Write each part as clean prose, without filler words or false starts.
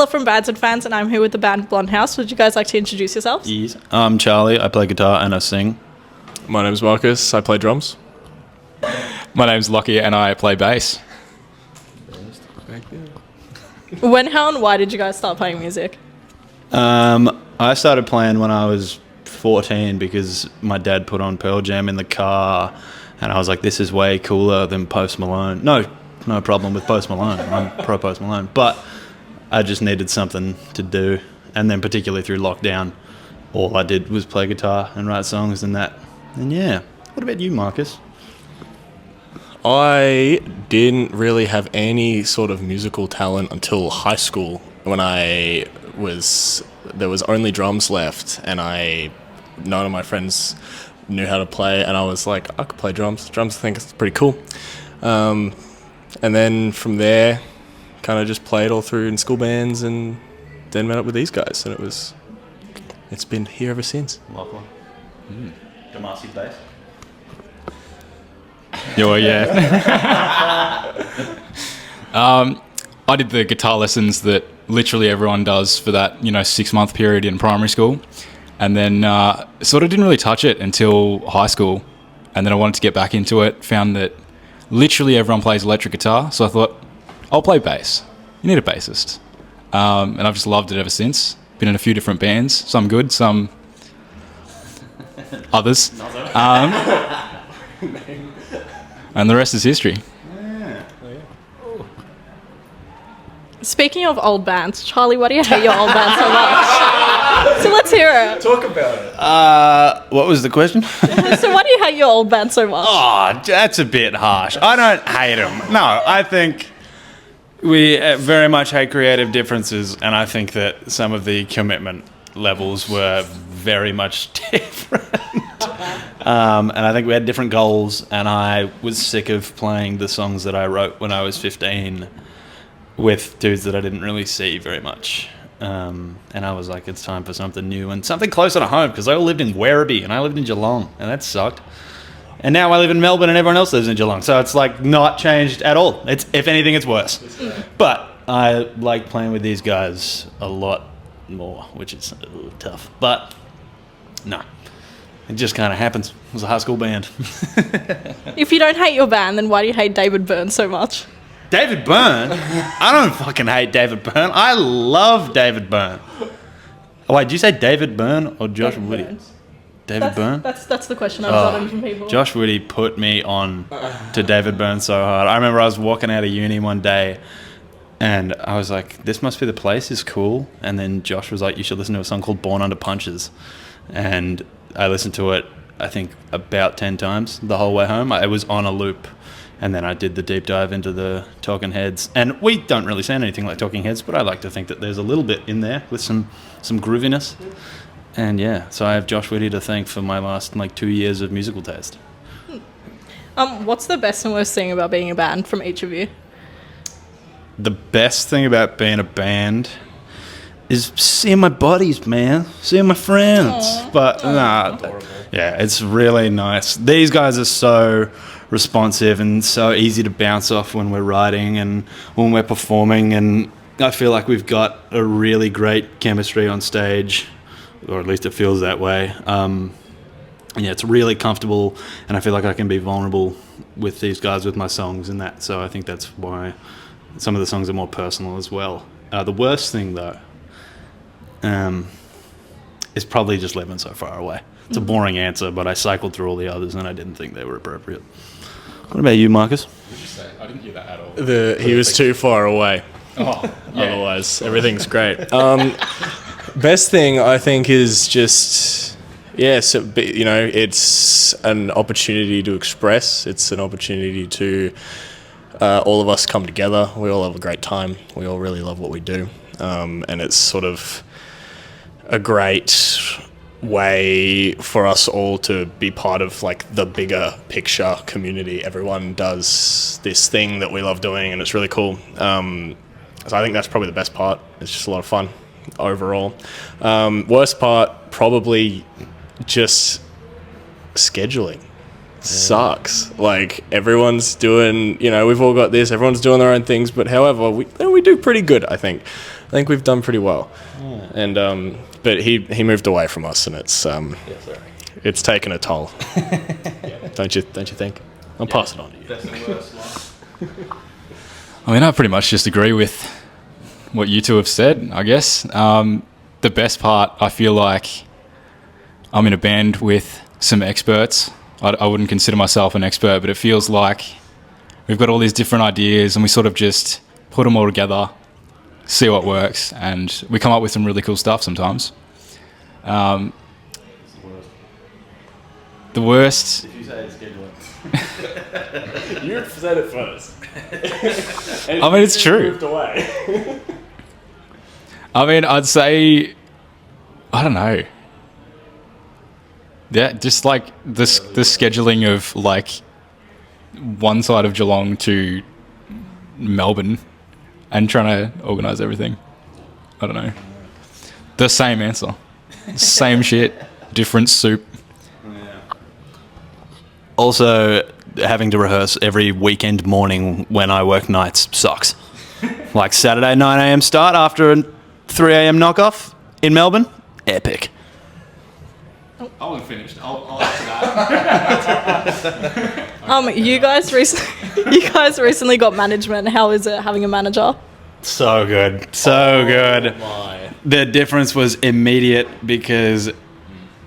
Ella from Bands and Fans, and I'm here with the band Blondehouse. Would you guys like to introduce yourselves? Yes. I'm Charlie. I play guitar and I sing. My name's Marcus. I play drums. My name's Lockie and I play bass. When, how, and why did you guys start playing music? I started playing when I was 14 because my dad put on Pearl Jam in the car and I was like, this is way cooler than Post Malone. No problem with Post Malone. I'm pro Post Malone. But I just needed something to do. And then particularly through lockdown, all I did was play guitar and write songs and that. And yeah. What about you, Marcus? I didn't really have any sort of musical talent until high school when there was only drums left and none of my friends knew how to play and I was like, I could play drums. Drums I think is pretty cool. And then from there kind of just played all through in school bands and then met up with these guys and it's been here ever since. Lachlan. Damasi bass. Yeah. I did the guitar lessons that literally everyone does for that 6-month period in primary school, and then sort of didn't really touch it until high school, and then I wanted to get back into it. Found that literally everyone plays electric guitar, so I thought I'll play bass. You need a bassist, and I've just loved it ever since. Been in a few different bands, some good, some others. And the rest is history. Speaking of old bands, Charlie, why do you hate your old band so much? So let's hear it. Talk about it. What was the question? So why do you hate your old band so much? Oh, that's a bit harsh. I don't hate them. No, I think we very much hate creative differences, and I think that some of the commitment levels were very much different. And I think we had different goals, and I was sick of playing the songs that I wrote when I was 15 with dudes that I didn't really see very much. And I was like, it's time for something new and something closer to home, because I all lived in Werribee and I lived in Geelong, and that sucked. And now I live in Melbourne and everyone else lives in Geelong, so it's like not changed at all. It's, if anything, it's worse. But I like playing with these guys a lot more, which is tough. But no. It just kind of happens. It was a high school band. If you don't hate your band, then why do you hate David Byrne so much? David Byrne? I don't fucking hate David Byrne. I love David Byrne. Oh, wait, did you say David Byrne or Josh Woody? David Byrne? That's the question I've gotten from people. Josh Woody put me on to David Byrne so hard. I remember I was walking out of uni one day and I was like, this must be the place, it's cool. And then Josh was like, you should listen to a song called Born Under Punches. And I listened to it, I think, about 10 times the whole way home. It was on a loop. And then I did the deep dive into the Talking Heads. And we don't really sound anything like Talking Heads, but I like to think that there's a little bit in there with some grooviness. And yeah, so I have Josh Woody to thank for my last 2 years of musical taste. What's the best and worst thing about being a band from each of you? The best thing about being a band is seeing my buddies, man. Seeing my friends. Aww. But, yeah, it's really nice. These guys are so responsive and so easy to bounce off when we're writing and when we're performing. And I feel like we've got a really great chemistry on stage, or at least it feels that way. Yeah, it's really comfortable, and I feel like I can be vulnerable with these guys with my songs and that. So I think that's why some of the songs are more personal as well. The worst thing, though, is probably just living so far away. It's a boring answer, but I cycled through all the others and I didn't think they were appropriate. What about you, Marcus? What did you say? I didn't hear that at all. He was too far away. Oh, yeah. Otherwise, everything's great. Best thing I think is just, it's an opportunity to express. It's an opportunity to all of us come together. We all have a great time. We all really love what we do, and it's sort of a great way for us all to be part of the bigger picture community. Everyone does this thing that we love doing, and it's really cool. So I think that's probably the best part. It's just a lot of fun overall. Worst part, probably just scheduling. sucks. Like, everyone's doing, we've all got this, everyone's doing their own things, but however, we do pretty good, I think. I think we've done pretty well. And but he moved away from us, and it's taken a toll. Don't you think? I'll pass it on to you. I mean, I pretty much just agree with what you two have said, I guess. The best part, I feel like I'm in a band with some experts. I wouldn't consider myself an expert, but it feels like we've got all these different ideas and we sort of just put them all together, see what works, and we come up with some really cool stuff sometimes. The worst... If you say it's scheduling. You said it first. I mean, it's true. Moved away. I mean, I'd say... I don't know. Yeah, just like the scheduling of like one side of Geelong to Melbourne and trying to organise everything. I don't know. The same answer. Same shit, different soup. Also, having to rehearse every weekend morning when I work nights sucks. Like Saturday 9 a.m. start after a 3 a.m. knockoff in Melbourne, epic. I wasn't finished. I'll answer that. You guys recently got management. How is it having a manager? So good. So good. The difference was immediate because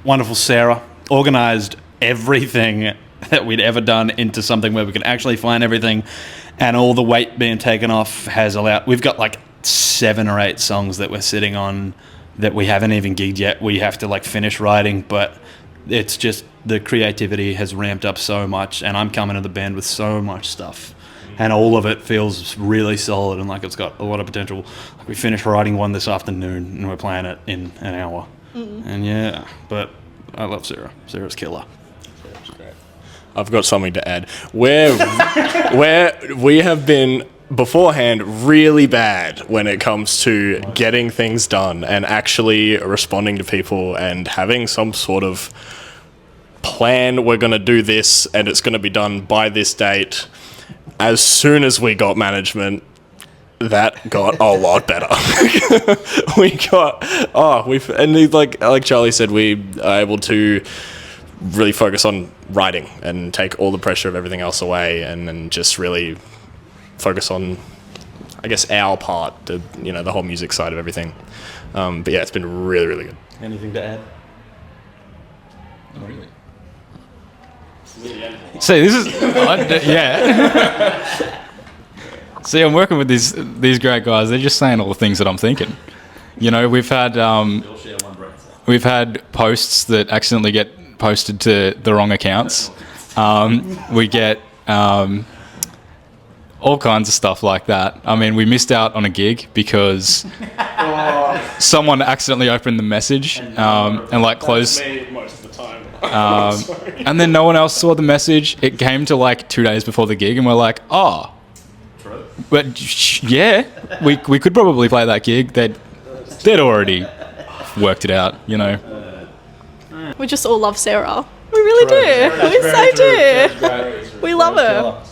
wonderful Sarah organised everything that we'd ever done into something where we could actually find everything, and all the weight being taken off has allowed... We've got like 7 or 8 songs that we're sitting on that we haven't even gigged yet. We have to like finish writing, but it's just the creativity has ramped up so much, and I'm coming to the band with so much stuff, and all of it feels really solid and like it's got a lot of potential. Like we finished writing one this afternoon and we're playing it in an hour. And yeah, but I love Sarah. Sarah's killer. I've got something to add. Where we have been beforehand really bad when it comes to getting things done and actually responding to people and having some sort of plan. We're going to do this and it's going to be done by this date. As soon as we got management, that got a lot better. Like Charlie said, we are able to really focus on writing and take all the pressure of everything else away, and then just really focus on, I guess, our part, the whole music side of everything. But yeah, it's been really, really good. Anything to add? Not really. See, this is... yeah. See, I'm working with these great guys. They're just saying all the things that I'm thinking. We've had posts that accidentally get posted to the wrong accounts. We get all kinds of stuff like that. I mean, we missed out on a gig because someone accidentally opened the message and like closed. Most of the time. And then no one else saw the message. It came to like 2 days before the gig, and we're like, oh, but yeah, we could probably play that gig. They'd already worked it out, We just all love Sarah. We really do. We so do. We love her.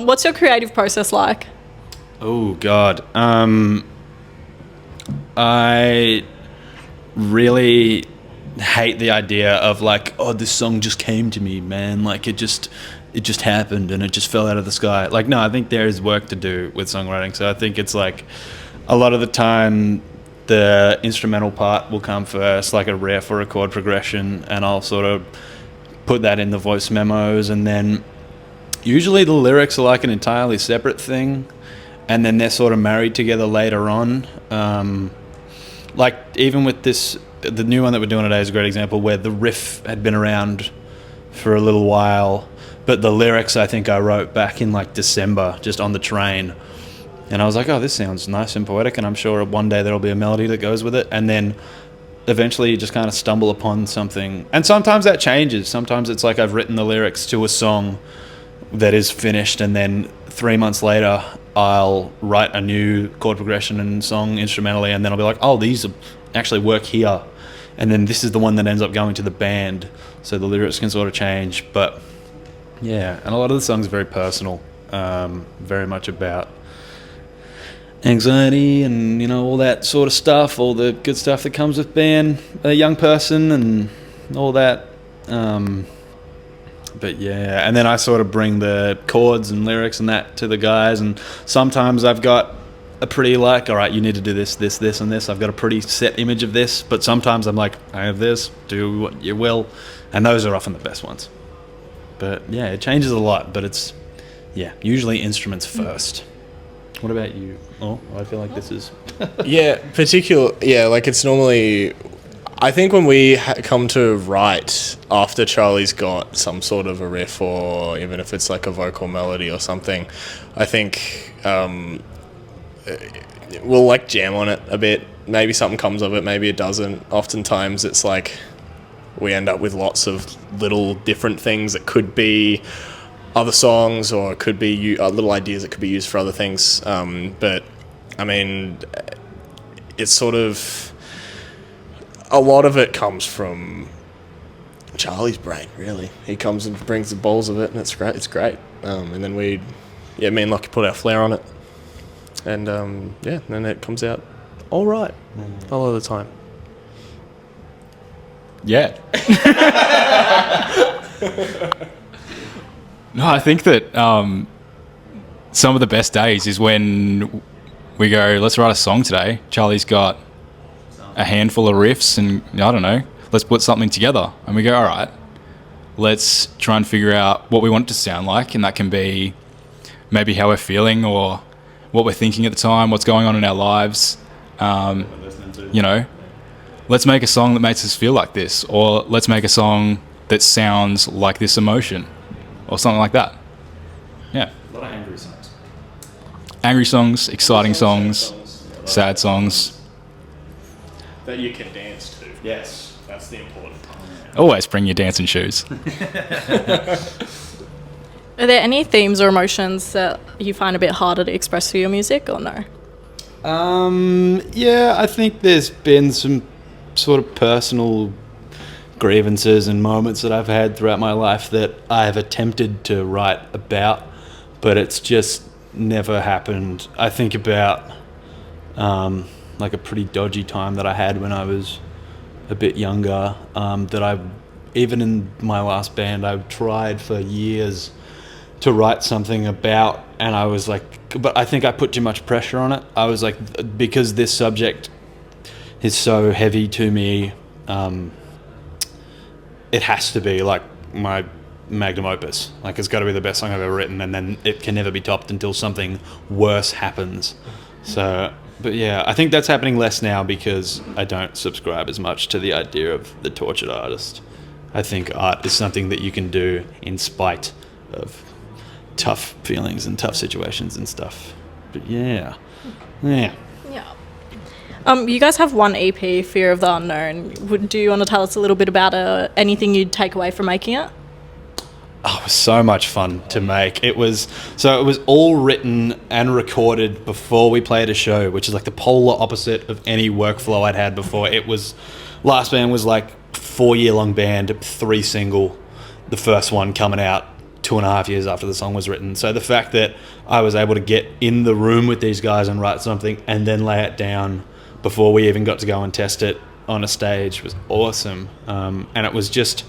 What's your creative process like? Oh God. I really hate the idea of like, oh, this song just came to me, man. Like it just happened and it just fell out of the sky. Like, no, I think there is work to do with songwriting. So I think it's like a lot of the time the instrumental part will come first, like a riff or a chord progression, and I'll sort of put that in the voice memos, and then usually the lyrics are like an entirely separate thing, and then they're sort of married together later on. Like even with this, the new one that we're doing today is a great example where the riff had been around for a little while, but the lyrics I think I wrote back in like December just on the train. And I was like, oh, this sounds nice and poetic, and I'm sure one day there'll be a melody that goes with it. And then eventually you just kind of stumble upon something. And sometimes that changes. Sometimes it's like I've written the lyrics to a song that is finished, and then 3 months later I'll write a new chord progression and song instrumentally, and then I'll be like, oh, these actually work here. And then this is the one that ends up going to the band, so the lyrics can sort of change. But Yeah, and a lot of the songs are very personal, very much about anxiety and, you know, all that sort of stuff, all the good stuff that comes with being a young person and all that. But yeah, and then I sort of bring the chords and lyrics and that to the guys, and sometimes I've got a pretty like, all right, you need to do this, this, this, and this. I've got a pretty set image of this, but sometimes I'm like, I have this, do what you will, and those are often the best ones. But yeah, it changes a lot, but it's, yeah, usually instruments first. What about you? Oh, I feel like this is... like it's normally... I think when we come to write after Charlie's got some sort of a riff, or even if it's like a vocal melody or something, I think we'll like jam on it a bit. Maybe something comes of it, maybe it doesn't. Oftentimes it's like we end up with lots of little different things that could be other songs, or it could be little ideas that could be used for other things. But I mean, it's sort of... A lot of it comes from Charlie's brain, really. He comes and brings the balls of it, and it's great. It's great. And then me and Lockie put our flair on it, and then it comes out all right a lot of the time. Yeah. No, I think that some of the best days is when we go, let's write a song today. Charlie's got a handful of riffs and, I don't know, let's put something together. And we go, all right, let's try and figure out what we want it to sound like. And that can be maybe how we're feeling or what we're thinking at the time, what's going on in our lives. You know, let's make a song that makes us feel like this, or let's make a song that sounds like this emotion, or something like that. Yeah. A lot of angry songs. Angry songs, exciting songs, sad songs. That you can dance to. Yes. That's the important part. Always bring your dancing shoes. Are there any themes or emotions that you find a bit harder to express through your music, or no? Yeah, I think there's been some sort of personal grievances and moments that I've had throughout my life that I've attempted to write about, but it's just never happened. I think about like a pretty dodgy time that I had when I was a bit younger, that even in my last band, I tried for years to write something about, and I was like, but I think I put too much pressure on it. I was like, because this subject is so heavy to me, it has to be like my magnum opus. Like, it's got to be the best song I've ever written, and then it can never be topped until something worse happens. So, but yeah, I think that's happening less now because I don't subscribe as much to the idea of the tortured artist. I think art is something that you can do in spite of tough feelings and tough situations and stuff. But yeah. Yeah. You guys have one EP, Fear of the Unknown. Do you want to tell us a little bit about anything you'd take away from making it? Oh, it was so much fun to make. It was all written and recorded before we played a show, which is like the polar opposite of any workflow I'd had before. Last band was like 4-year-long band, 3 single, the first one coming out 2.5 years after the song was written. So the fact that I was able to get in the room with these guys and write something and then lay it down before we even got to go and test it on a stage was awesome. And it was just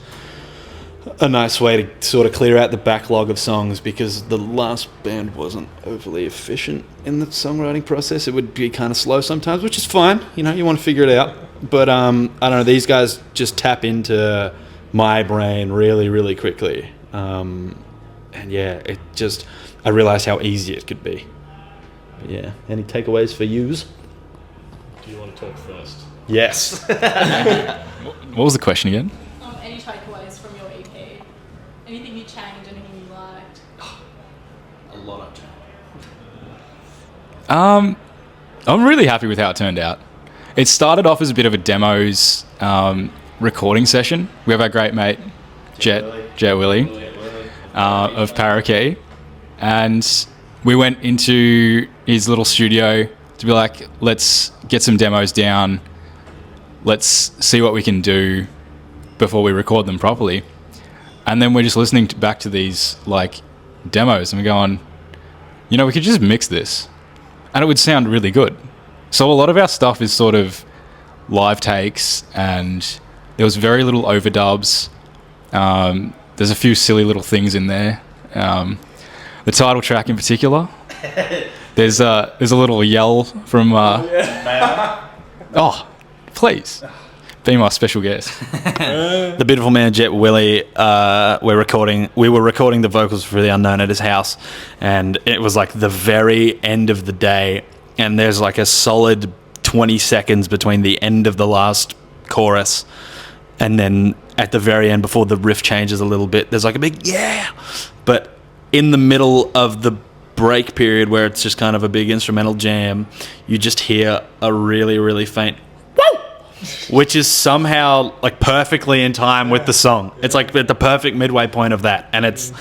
a nice way to sort of clear out the backlog of songs, because the last band wasn't overly efficient in the songwriting process. It would be kind of slow sometimes, which is fine. You know, you want to figure it out. But I don't know, these guys just tap into my brain really, really quickly. And yeah, I realized how easy it could be. But yeah, any takeaways for yous? Do you want to talk first? Yes. What was the question again? Any takeaways from your EP? Anything you changed, anything you liked? A lot of I'm really happy with how it turned out. It started off as a bit of a demos recording session. We have our great mate Jet Willie of Parakeet, and we went into his little studio to be like, let's get some demos down, let's see what we can do before we record them properly. And then we're just listening back to these like demos and we're going, you know, we could just mix this and it would sound really good. So a lot of our stuff is sort of live takes and there was very little overdubs. There's a few silly little things in there. The title track in particular, there's a little yell from... oh, please. Be my special guest. The beautiful man Jet Willie. We were recording the vocals for The Unknown at his house, and it was like the very end of the day, and there's like a solid 20 seconds between the end of the last chorus and then at the very end, before the riff changes a little bit, there's like a big yeah. But in the middle of the break period, where it's just kind of a big instrumental jam, you just hear a really, really faint woo, which is somehow like perfectly in time with the song. It's like at the perfect midway point of that, and it's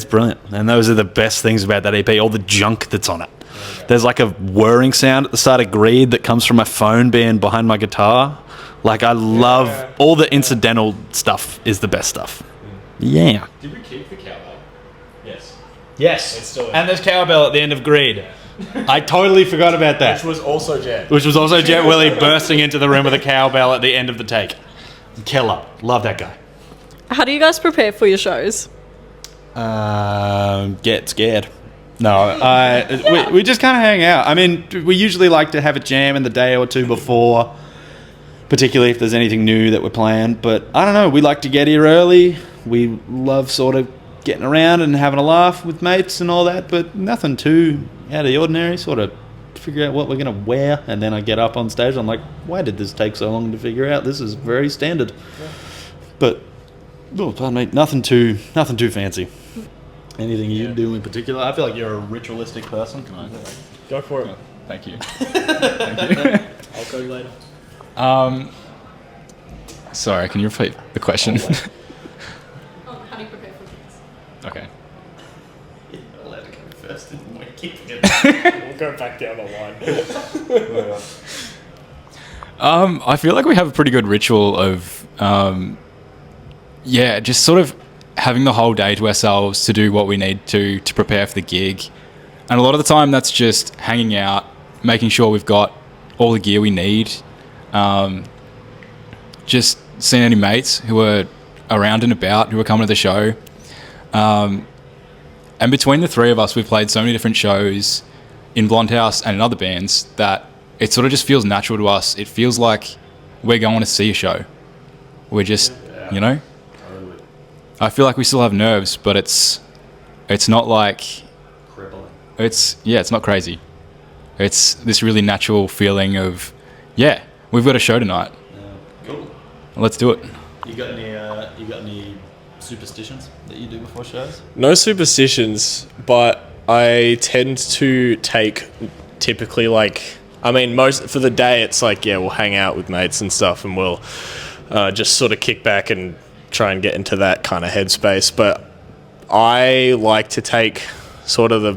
brilliant. And those are the best things about that EP, all the junk that's on it. There's like a whirring sound at the start of Greed that comes from my phone being behind my guitar. Like, I love all the incidental stuff is the best stuff. Yeah. Did we keep the cowbell? Yes. Yes. It's still and there's cowbell at the end of Greed. I totally forgot about that. Which was also Jet Willie bursting into the room with a cowbell at the end of the take. Killer. Love that guy. How do you guys prepare for your shows? Get scared. No, we just kind of hang out. I mean, we usually like to have a jam in the day or two before, particularly if there's anything new that we're playing. But I don't know, we like to get here early. We love sort of getting around and having a laugh with mates and all that, but nothing too out of the ordinary. Sort of figure out what we're going to wear, and then I get up on stage. I'm like, why did this take so long to figure out? This is very standard. Yeah. But, oh, pardon me, nothing too fancy. Anything you do in particular? I feel like you're a ritualistic person. Can I go for it? Thank you. Thank you. I'll go later. Sorry, can you repeat the question? How do you prepare for things? Okay. You're not allowed to go first, and we're keeping it. We'll go back down the line. I feel like we have a pretty good ritual of, just sort of having the whole day to ourselves to do what we need to prepare for the gig. And a lot of the time that's just hanging out, making sure we've got all the gear we need, just seeing any mates who are around and about, who are coming to the show. And between the three of us, we've played so many different shows in Blondehouse and in other bands that it sort of just feels natural to us. It feels like we're going to see a show. We're just, you know? I feel like we still have nerves, but it's not like... Crippling. It's not crazy. It's this really natural feeling of, we've got a show tonight. Cool. Let's do it. You got any superstitions that you do before shows? No superstitions, but I tend to take typically most for the day it's like, we'll hang out with mates and stuff and we'll just sort of kick back and try and get into that kind of headspace. But I like to take sort of the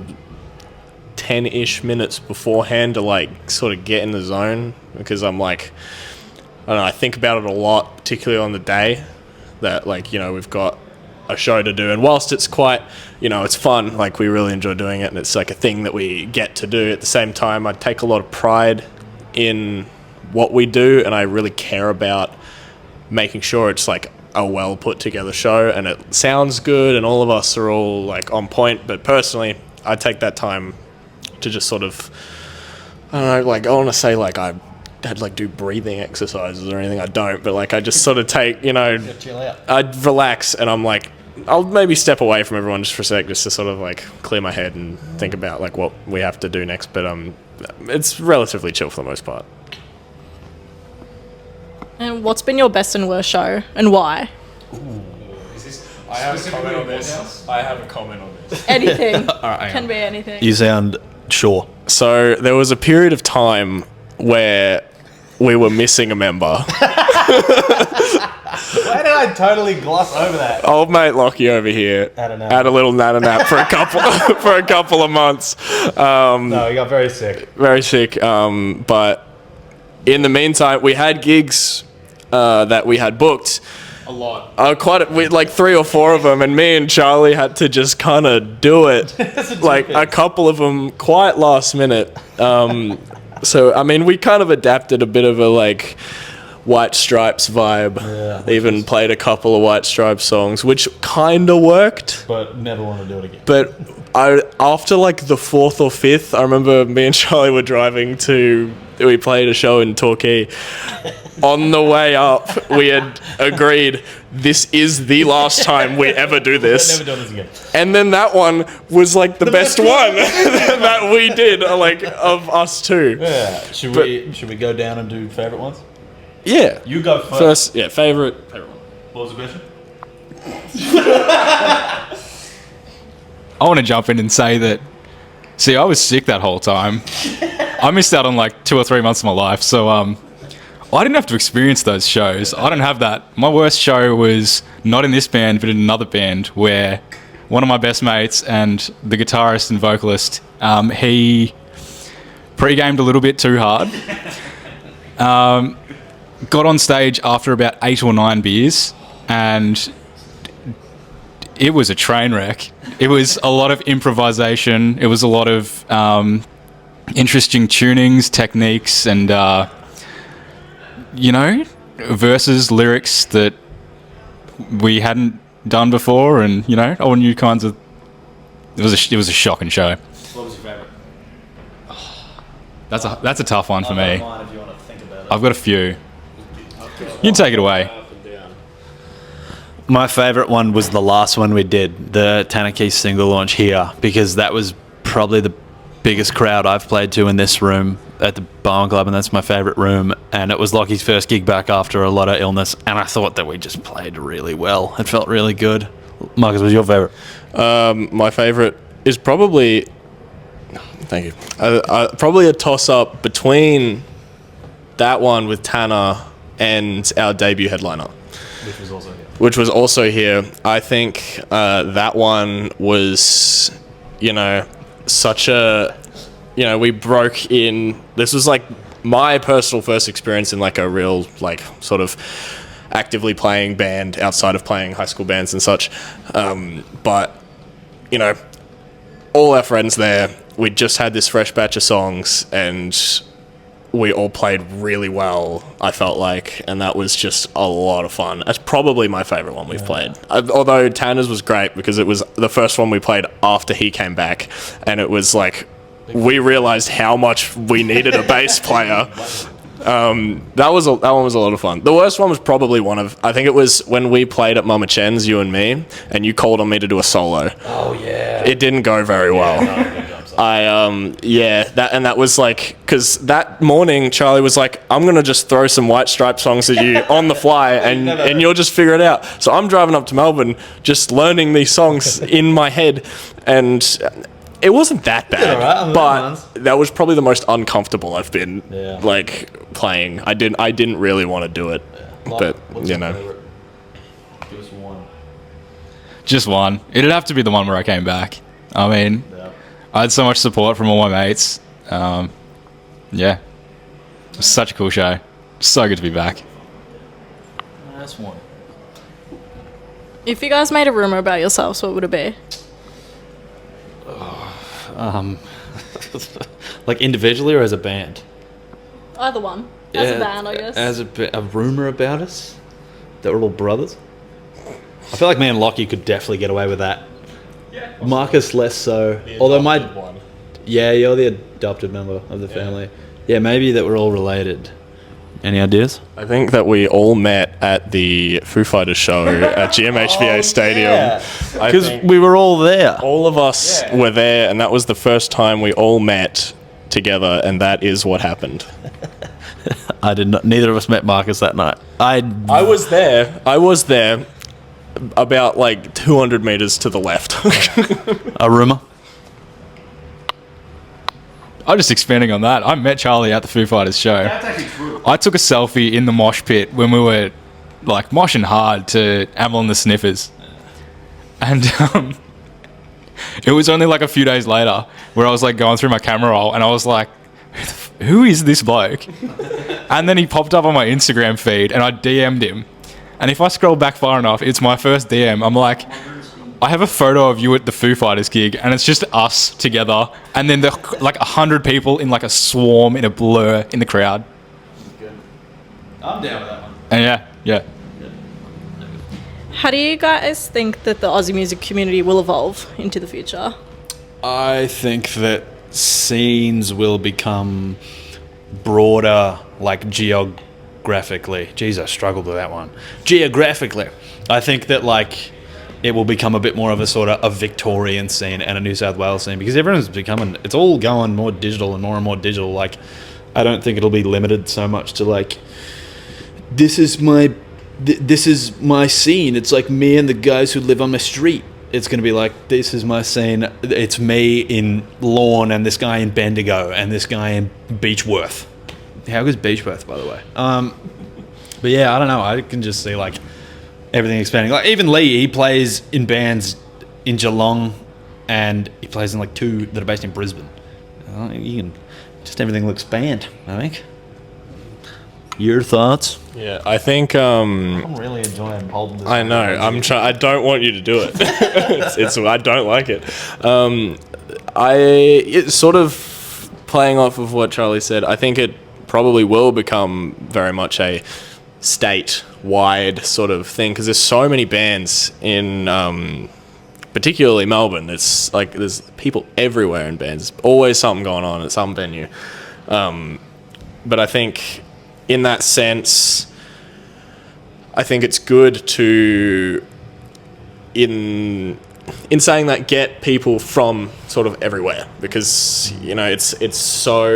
10-ish minutes beforehand to sort of get in the zone, because I'm like, I don't know, I think about it a lot, particularly on the day that we've got a show to do, and whilst it's quite, it's fun, we really enjoy doing it and it's like a thing that we get to do, at the same time I take a lot of pride in what we do, and I really care about making sure it's a well put together show and it sounds good and all of us are all on point. But personally, I take that time to just sort of, I don't know, I want to say I had do breathing exercises or anything. I don't, but I just sort of take, chill out. I relax and I'm I'll maybe step away from everyone just for a sec, just to sort of clear my head and think about what we have to do next. But it's relatively chill for the most part. And what's been your best and worst show, and why? I have a comment on this. Anything. All right, Can be anything. You sound sure. So there was a period of time where we were missing a member. Why did I totally gloss over that? Old mate Lockie over here had a little nana nap for a couple of months. No, he got very sick. Very sick. But in the meantime, we had gigs that we had booked, A lot. Like 3 or 4 of them, and me and Charlie had to just kind of do it. Like a couple of them quite last minute. So, I mean, we kind of adapted a bit of a like White Stripes vibe. Yeah, even played a couple of White Stripes songs, which kind of worked. But never want to do it again. But after like the 4th or 5th, I remember me and Charlie were driving we played a show in Torquay. On the way up, we had agreed this is the last time we ever do this. We're never doing this again. And then that one was like the best one that we did, like of us two. Yeah. Should we go down and do favourite ones? Yeah. You go first. Yeah, favourite one. What was the question? I want to jump in and say that, see, I was sick that whole time. I missed out on like 2 or 3 months of my life, so I didn't have to experience those shows. I don't have that. My worst show was not in this band, but in another band where one of my best mates and the guitarist and vocalist, he pre-gamed a little bit too hard. Got on stage after about 8 or 9 beers, and it was a train wreck. It was a lot of improvisation. It was a lot of interesting tunings, techniques, and verses, lyrics that we hadn't done before, and all new kinds of. It was a shocking show. What was your favourite? That's a tough one for me. Mine if you want to think about it. I've got a few. You can take it away. My favourite one was the last one we did, the Tanaki single launch here, because that was probably the biggest crowd I've played to in this room at the Barwon Club, and that's my favourite room. And it was Lockie's first gig back after a lot of illness, and I thought that we just played really well. It felt really good. Marcus, what was your favourite? My favourite is probably... Thank you. Probably a toss-up between that one with Tanner and our debut headliner. Which was also here. I think that one was, such a... we broke in... This was like my personal first experience in like a real, like, sort of actively playing band outside of playing high school bands and such. But, all our friends there, we just had this fresh batch of songs, and we all played really well, I felt like, and that was just a lot of fun. That's probably my favourite one we've played. Although Tanner's was great because it was the first one we played after he came back, and it was like, we realised how much we needed a bass player. That one was a lot of fun. The worst one was probably I think it was when we played at Mama Chen's, you and me, and you called on me to do a solo. Oh, yeah. It didn't go very well. That was like, because that morning Charlie was like, I'm gonna just throw some White Stripe songs at you on the fly, and you'll just figure it out. So I'm driving up to Melbourne, just learning these songs in my head, and it wasn't that bad, right, but that was probably the most uncomfortable I've been like playing. I didn't really want to do it, but What's your favourite? Just one. Just one. It'd have to be the one where I came back. I mean, I had so much support from all my mates. It was such a cool show. So good to be back. That's one. If you guys made a rumour about yourselves, what would it be? Like individually or as a band? Either one. As a band, I guess. As a rumour about us? That we're all brothers? I feel like me and Lockie could definitely get away with that. Yeah. Marcus less so. Although you're the adopted member of the family. Yeah, maybe that we're all related. Any ideas? I think that we all met at the Foo Fighters show at GMHBA Stadium. Because we were all there. All of us were there, and that was the first time we all met together, and that is what happened. I did not. Neither of us met Marcus that night. I was there. About like 200 meters to the left. A rumour? I'm just expanding on that. I met Charlie at the Foo Fighters show. That's actually true. I took a selfie in the mosh pit when we were like moshing hard to Amel and the Sniffers. And it was only like a few days later where I was like going through my camera roll and I was like, who is this bloke? And then he popped up on my Instagram feed and I DM'd him. And if I scroll back far enough, it's my first DM. I'm like, I have a photo of you at the Foo Fighters gig, and it's just us together, and then like 100 people in like a swarm in a blur in the crowd. I'm down with that one. And yeah. How do you guys think that the Aussie music community will evolve into the future? I think that scenes will become broader, like geographically. Jeez, I struggled with that one. Geographically. I think that, like, it will become a bit more of a sort of a Victorian scene and a New South Wales scene, because everyone's becoming, it's all going more digital and more digital. Like, I don't think it'll be limited so much to, like, this is my scene. It's like me and the guys who live on my street. It's going to be like, this is my scene. It's me in Lorne and this guy in Bendigo and this guy in Beechworth. How good's Beechworth, by the way? But yeah, I don't know. I can just see, like, everything expanding. Like, even Lee, he plays in bands in Geelong and he plays in, like, 2 that are based in Brisbane. You can, just everything will expand, I think. Your thoughts? Yeah, I think. I'm really enjoying holding this. I know. I don't want you to do it. I don't like it. It's sort of playing off of what Charlie said. I think it probably will become very much a state-wide sort of thing, because there's so many bands in, particularly Melbourne. It's like there's people everywhere in bands. There's always something going on at some venue. But I think, in that sense, I think it's good to, in saying that, get people from sort of everywhere, because, you know, it's so,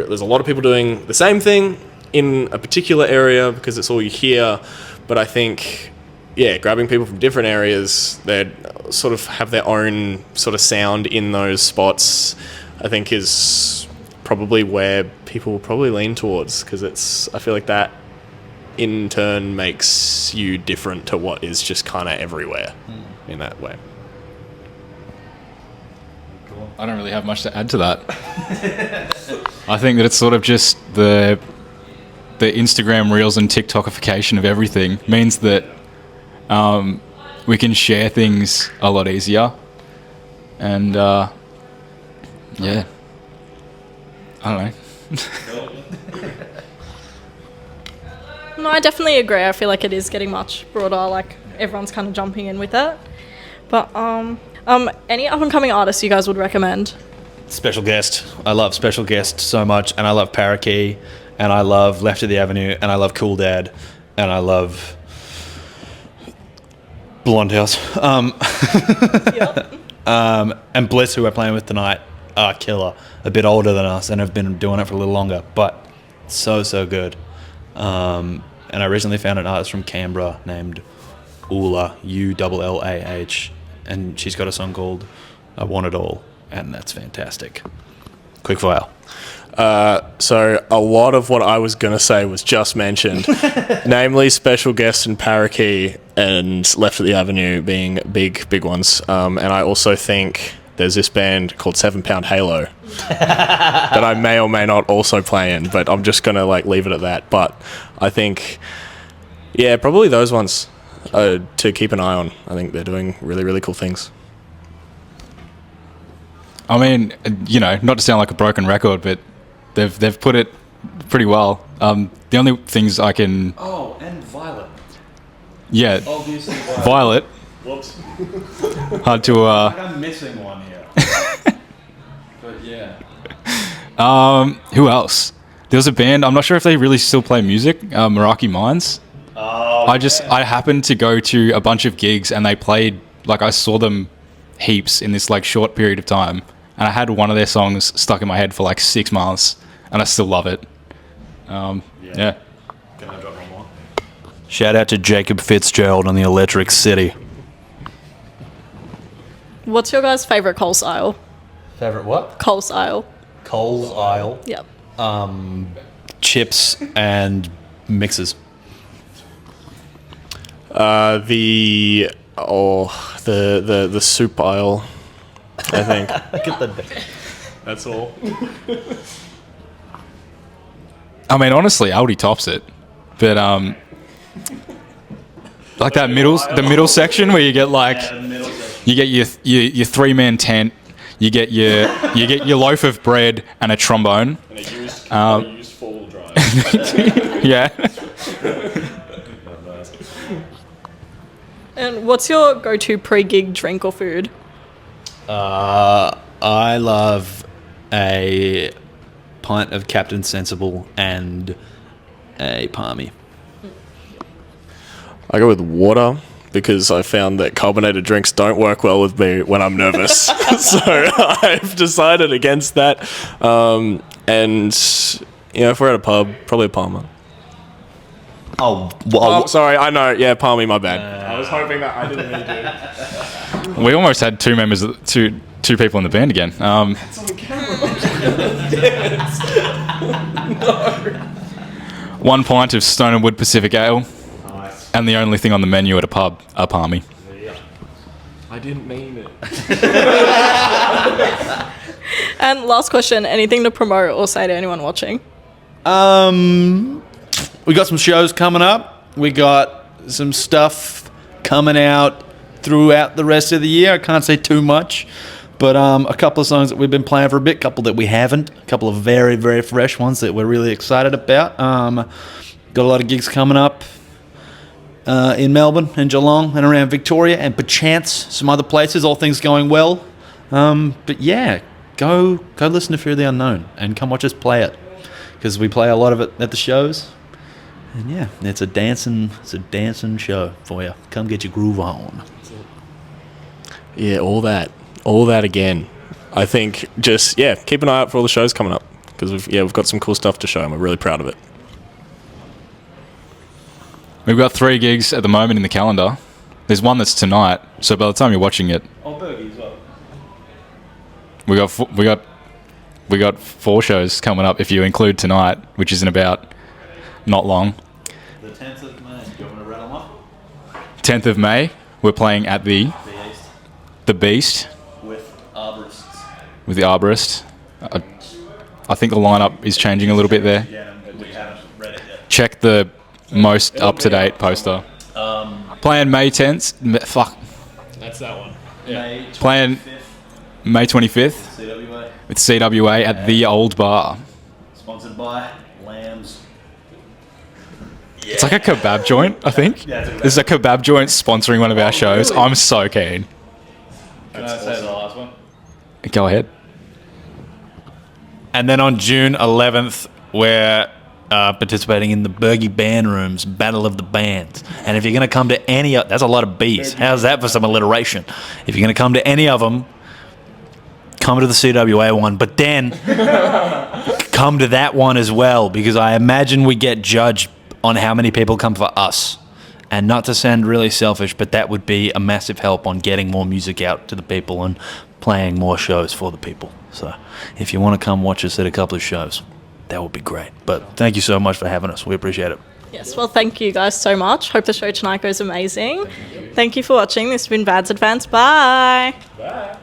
there's a lot of people doing the same thing in a particular area because it's all you hear. But I think, yeah, grabbing people from different areas that sort of have their own sort of sound in those spots, I think is probably where people will probably lean towards, because I feel like that in turn makes you different to what is just kind of everywhere in that way. I don't really have much to add to that. I think that it's sort of just the Instagram Reels and TikTokification of everything means that we can share things a lot easier. And, yeah. I don't know. No, I definitely agree. I feel like it is getting much broader. Like, everyone's kind of jumping in with it. But any up-and-coming artists you guys would recommend? Special Guest. I love Special Guest so much, and I love Parakeet, and I love Left of the Avenue, and I love Cool Dad, and I love Blondehouse. And Bliss, who we're playing with tonight, are killer. A bit older than us and have been doing it for a little longer, but so good. And I recently found an artist from Canberra named Ulla, Ullah, and she's got a song called I Want It All, and that's fantastic. Quick file. So a lot of what I was going to say was just mentioned, namely Special Guest and Parakeet and Left of the Avenue being big ones. And I also think there's this band called 7 Pound Halo that I may or may not also play in, but I'm just going to leave it at that. But I think, yeah, probably those ones to keep an eye on. I think they're doing really cool things. I mean, you know, not to sound like a broken record, but they've put it pretty well. The only things I can... Oh, and Violet. Yeah. Obviously Violet. Whoops. Hard to... I'm missing one here. But yeah. Who else? There was a band, I'm not sure if they really still play music, Meraki Mines. Oh, I happened to go to a bunch of gigs and they played, I saw them heaps in this short period of time, and I had one of their songs stuck in my head for 6 months, and I still love it. Yeah. Can I drop one more? Shout out to Jacob Fitzgerald on the Electric City. What's your guys' favourite Coles aisle? Favorite what? Coles aisle. Coles aisle. Yep. Chips and mixes. The soup aisle, I think. Get the That's all. I mean, honestly, Aldi tops it, but like that the middle section where you get like you get your 3-man tent, you get your loaf of bread and a trombone. And it used four-wheel drive. Yeah. And what's your go-to pre-gig drink or food? I love a pint of Captain Sensible and a palmy. I go with water because I found that carbonated drinks don't work well with me when I'm nervous. So I've decided against that. And, if we're at a pub, probably a Palmer. Oh, Oh, sorry. I know. Yeah, Palmy, my bad. I was hoping that I didn't need to. We almost had two people in the band again. One pint of Stone and Wood Pacific Ale. Nice. And the only thing on the menu at a pub, a palmy. I didn't mean it. And last question, anything to promote or say to anyone watching? We got some shows coming up. We got some stuff coming out throughout the rest of the year. I can't say too much, but a couple of songs that we've been playing for a bit, a couple that we haven't, a couple of very, very fresh ones that we're really excited about. Got a lot of gigs coming up in Melbourne and Geelong and around Victoria and perchance some other places, all things going well. But yeah, go listen to Fear the Unknown and come watch us play it, because we play a lot of it at the shows. And yeah, it's a dancing show for you. Come get your groove on. Yeah, all that again. I think just keep an eye out for all the shows coming up, because we've got some cool stuff to show and we're really proud of it. We've got 3 gigs at the moment in the calendar. There's one that's tonight, so by the time you're watching it, Bergie as well. we got 4 shows coming up if you include tonight, which is in about not long. The 10th of May. Do you want me to rattle them off? 10th of May, we're playing at the Beast With arborists. with the Arborist. I think the lineup is changing a little bit there. Yeah, we haven't read it yet. Check the most up-to-date poster. Playing May 10th. That's that one. May 25th. Playing May 25th CWA. with CWA at the Old Bar. Sponsored by Lambs. It's like a kebab joint, I think. Yeah, it's a kebab. There's a kebab joint sponsoring one of our shows. really? I'm so keen. Can I say the last one? Go ahead. And then on June 11th, we're participating in the Bergie Band Rooms Battle of the Bands. And if you're going to come to any of... That's a lot of B's. How's that for some alliteration? If you're going to come to any of them, come to the CWA one. But then come to that one as well, because I imagine we get judged on how many people come for us. And not to sound really selfish, but that would be a massive help on getting more music out to the people and playing more shows for the people. So if you want to come watch us at a couple of shows, that would be great. But thank you so much for having us. We appreciate it. Yes, well, thank you guys so much. Hope the show tonight goes amazing. Thank you for watching. This has been Vads Advance. Bye. Bye.